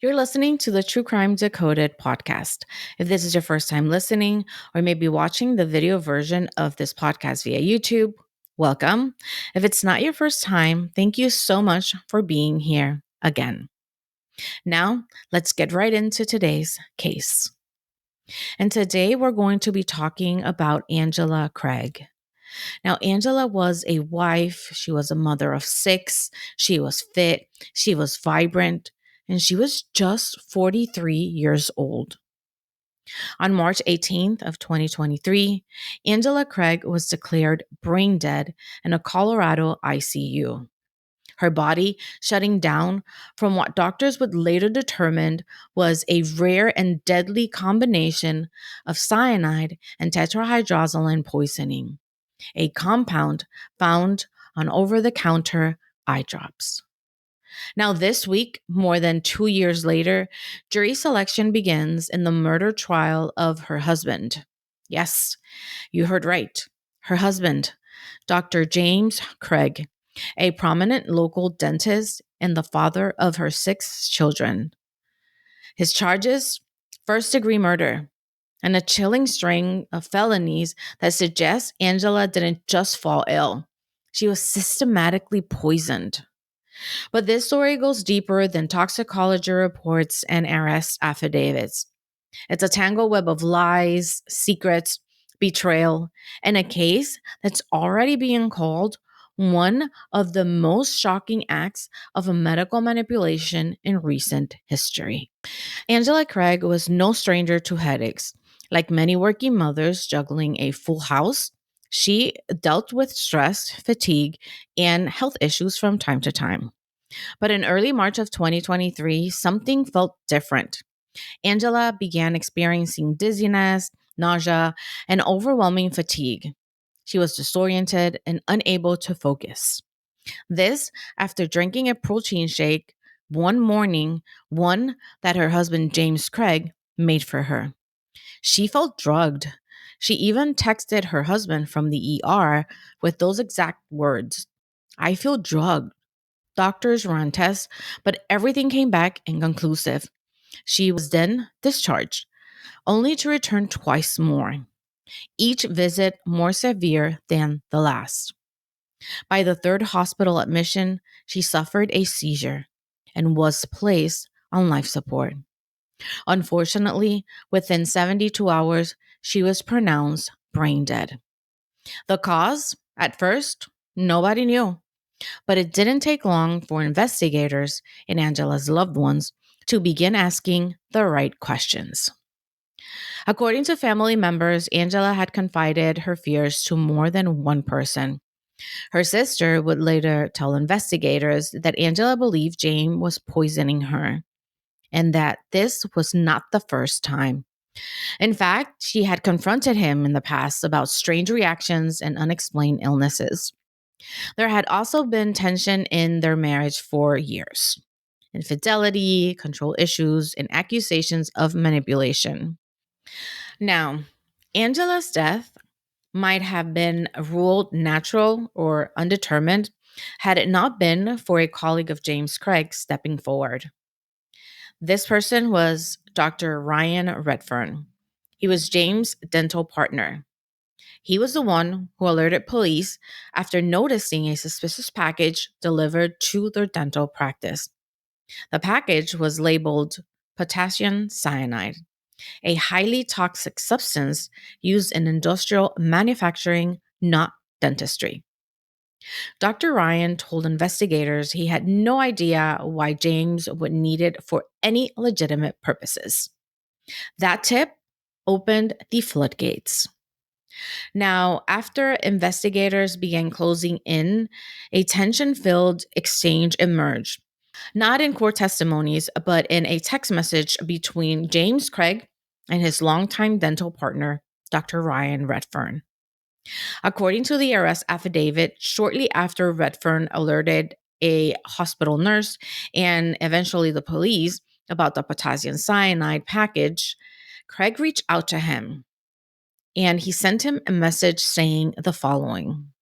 You're listening to the True Crime Decoded podcast. If this is your first time listening, or maybe watching the video version of this podcast via YouTube, welcome. If it's not your first time, thank you so much for being here again. Now, let's get right into today's case. And today we're going to be talking about Angela Craig. Now, Angela was a wife, she was a mother of 6, she was fit, she was vibrant, and she was just 43 years old. On March 18th of 2023, Angela Craig was declared brain dead in a Colorado ICU. Her body shutting down from what doctors would later determine was a rare and deadly combination of cyanide and tetrahydrozoline poisoning, a compound found on over-the-counter eye drops. Now, this week, more than 2 years later, jury selection begins in the murder trial of her husband. Yes, you heard right. Her husband, Dr. James Craig, a prominent local dentist and the father of her 6 children. His charges: first-degree murder, and a chilling string of felonies that suggest Angela didn't just fall ill. She was systematically poisoned. But this story goes deeper than toxicology reports and arrest affidavits. It's a tangled web of lies, secrets, betrayal, and a case that's already being called one of the most shocking acts of medical manipulation in recent history. Angela Craig was no stranger to headaches. Like many working mothers juggling a full house, she dealt with stress, fatigue, and health issues from time to time. But in early March of 2023, something felt different. Angela began experiencing dizziness, nausea, and overwhelming fatigue. She was disoriented and unable to focus. This after drinking a protein shake one morning, one that her husband James Craig made for her. She felt drugged. She even texted her husband from the ER with those exact words: "I feel drugged." Doctors ran tests, but everything came back inconclusive. She was then discharged, only to return twice more, each visit more severe than the last. By the third hospital admission, she suffered a seizure and was placed on life support. Unfortunately, within 72 hours, she was pronounced brain dead. The cause? At first, nobody knew. But it didn't take long for investigators and Angela's loved ones to begin asking the right questions. According to family members, Angela had confided her fears to more than one person. Her sister would later tell investigators that Angela believed James was poisoning her, and that this was not the first time. In fact, she had confronted him in the past about strange reactions and unexplained illnesses. There had also been tension in their marriage for years: infidelity, control issues, and accusations of manipulation. Now, Angela's death might have been ruled natural or undetermined had it not been for a colleague of James Craig stepping forward. This person was Dr. Ryan Redfern. He was James' dental partner. He was the one who alerted police after noticing a suspicious package delivered to their dental practice. The package was labeled potassium cyanide, a highly toxic substance used in industrial manufacturing, not dentistry. Dr. Ryan told investigators he had no idea why James would need it for any legitimate purposes. That tip opened the floodgates. Now, after investigators began closing in, a tension filled exchange emerged, not in court testimonies, but in a text message between James Craig and his longtime dental partner, Dr. Ryan Redfern. According to the arrest affidavit, shortly after Redfern alerted a hospital nurse and eventually the police about the potassium cyanide package, Craig reached out to him and he sent him a message saying the following: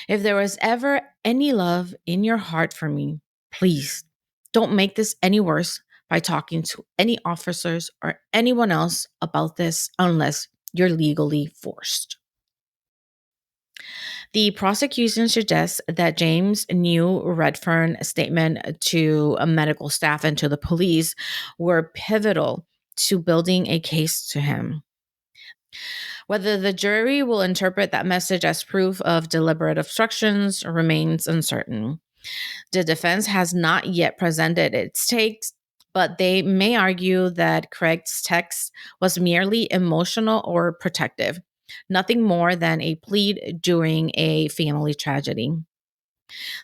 "If there was ever any love in your heart for me, please don't make this any worse by talking to any officers or anyone else about this unless you're legally forced. The prosecution suggests that James knew Redfern's statement to a medical staff and to the police were pivotal to building a case to him. Whether the jury will interpret that message as proof of deliberate obstructions remains uncertain. The defense has not yet presented its takes, but they may argue that Craig's text was merely emotional or protective, nothing more than a plea during a family tragedy.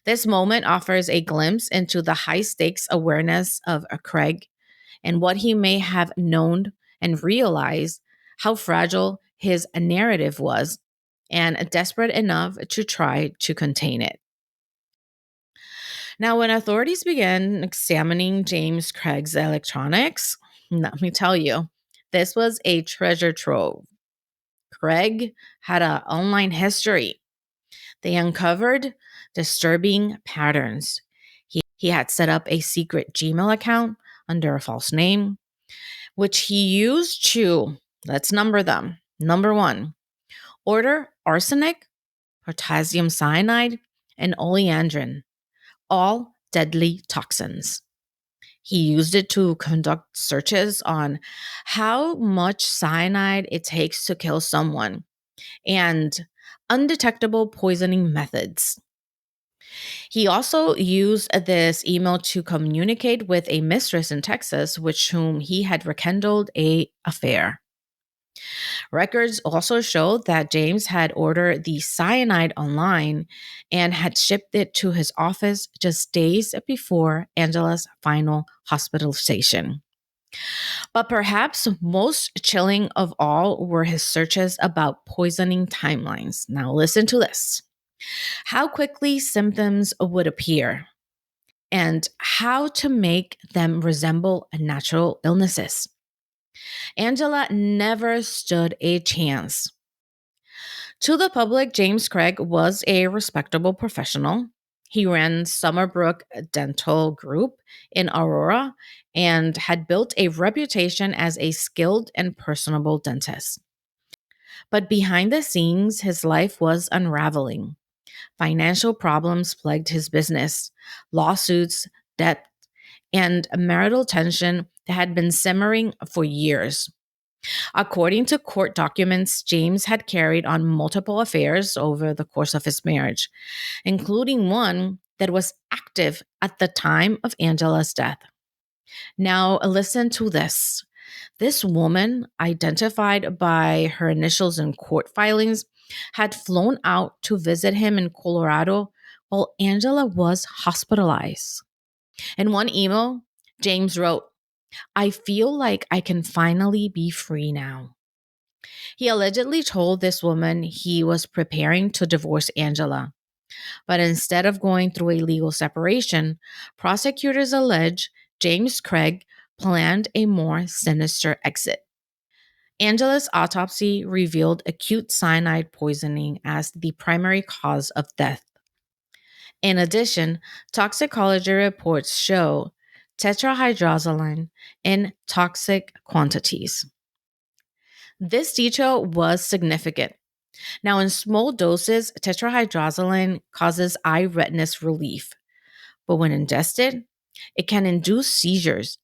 This moment offers a glimpse into the high stakes awareness of Craig and what he may have known and realized how fragile his narrative was and desperate enough to try to contain it. Now, when authorities began examining James Craig's electronics, let me tell you, this was a treasure trove. Craig had an online history. They uncovered disturbing patterns. He had set up a secret Gmail account under a false name, which he used to, let's number them. Number one, order arsenic, potassium cyanide, and oleandrin, all deadly toxins. He used it to conduct searches on how much cyanide it takes to kill someone and undetectable poisoning methods. He also used this email to communicate with a mistress in Texas, with whom he had rekindled an affair. Records also show that James had ordered the cyanide online and had shipped it to his office just days before Angela's final hospitalization. But perhaps most chilling of all were his searches about poisoning timelines. Now, listen to this: how quickly symptoms would appear, and how to make them resemble natural illnesses. Angela never stood a chance. To the public, James Craig was a respectable professional. He ran Summerbrook Dental Group in Aurora and had built a reputation as a skilled and personable dentist. But behind the scenes, his life was unraveling. Financial problems plagued his business, lawsuits, debt, and marital tension that had been simmering for years. According to court documents, James had carried on multiple affairs over the course of his marriage, including one that was active at the time of Angela's death. Now, listen to this. This woman, identified by her initials in court filings, had flown out to visit him in Colorado while Angela was hospitalized. In one email, James wrote, "I feel like I can finally be free now." He allegedly told this woman he was preparing to divorce Angela. But instead of going through a legal separation, prosecutors allege James Craig planned a more sinister exit. Angela's autopsy revealed acute cyanide poisoning as the primary cause of death. In addition, toxicology reports show tetrahydrozoline in toxic quantities. This detail was significant. Now, in small doses, tetrahydrozoline causes eye redness relief, but when ingested, it can induce seizures,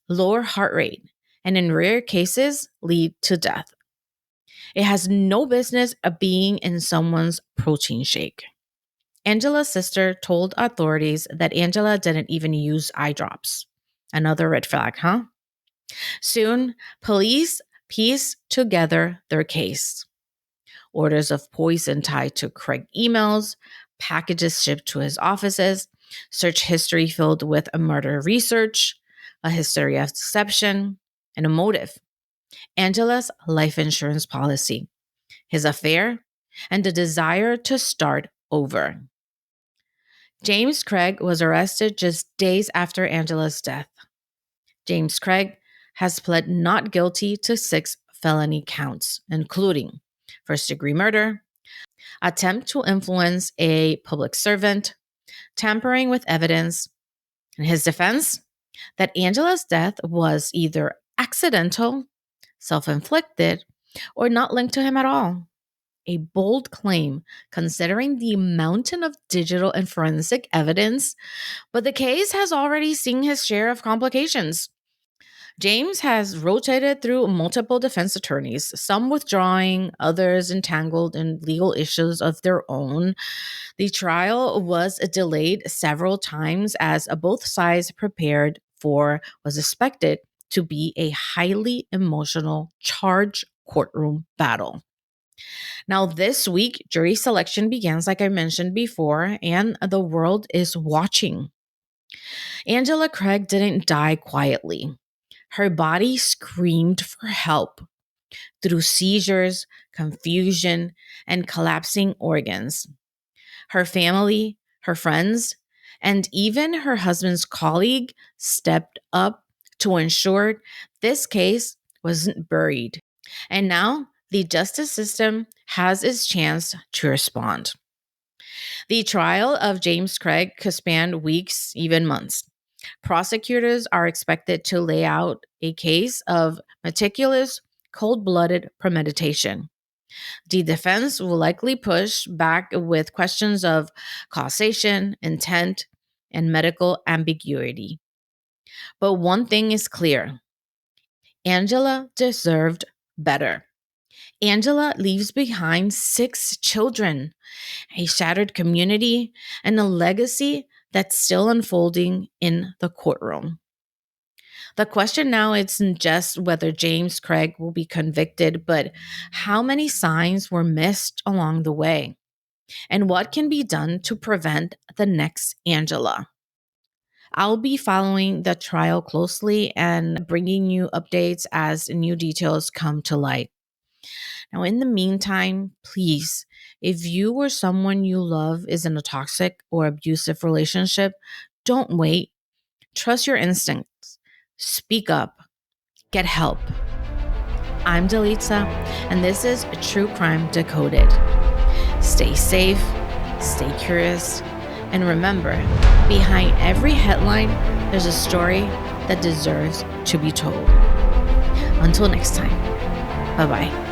lower heart rate, and in rare cases, lead to death. It has no business of being in someone's protein shake. Angela's sister told authorities that Angela didn't even use eye drops. Another red flag, huh? Soon, police pieced together their case. Orders of poison tied to Craig emails, packages shipped to his offices, search history filled with a murder research, a history of deception, and a motive: Angela's life insurance policy, his affair, and the desire to start over. James Craig was arrested just days after Angela's death. James Craig has pled not guilty to 6 felony counts, including first-degree murder, attempt to influence a public servant, tampering with evidence. In his defense, that Angela's death was either accidental, self-inflicted, or not linked to him at all. A bold claim considering the mountain of digital and forensic evidence, but the case has already seen his share of complications. James has rotated through multiple defense attorneys, some withdrawing, others entangled in legal issues of their own. The trial was delayed several times as both sides prepared for was expected to be a highly emotional, charged courtroom battle. Now, this week, jury selection begins, like I mentioned before, and the world is watching. Angela Craig didn't die quietly. Her body screamed for help through seizures, confusion, and collapsing organs. Her family, her friends, and even her husband's colleague stepped up to ensure this case wasn't buried. And now the justice system has its chance to respond. The trial of James Craig could span weeks, even months. Prosecutors are expected to lay out a case of meticulous, cold blooded premeditation. The defense will likely push back with questions of causation, intent, and medical ambiguity. But one thing is clear: Angela deserved better. Angela leaves behind 6 children, a shattered community, and a legacy that's still unfolding in the courtroom. The question now isn't just whether James Craig will be convicted, but how many signs were missed along the way, and what can be done to prevent the next Angela. I'll be following the trial closely and bringing you updates as new details come to light. Now, in the meantime, please, if you or someone you love is in a toxic or abusive relationship, don't wait. Trust your instincts. Speak up. Get help. I'm Delitza, and this is True Crime Decoded. Stay safe, stay curious, and remember, behind every headline, there's a story that deserves to be told. Until next time, bye-bye.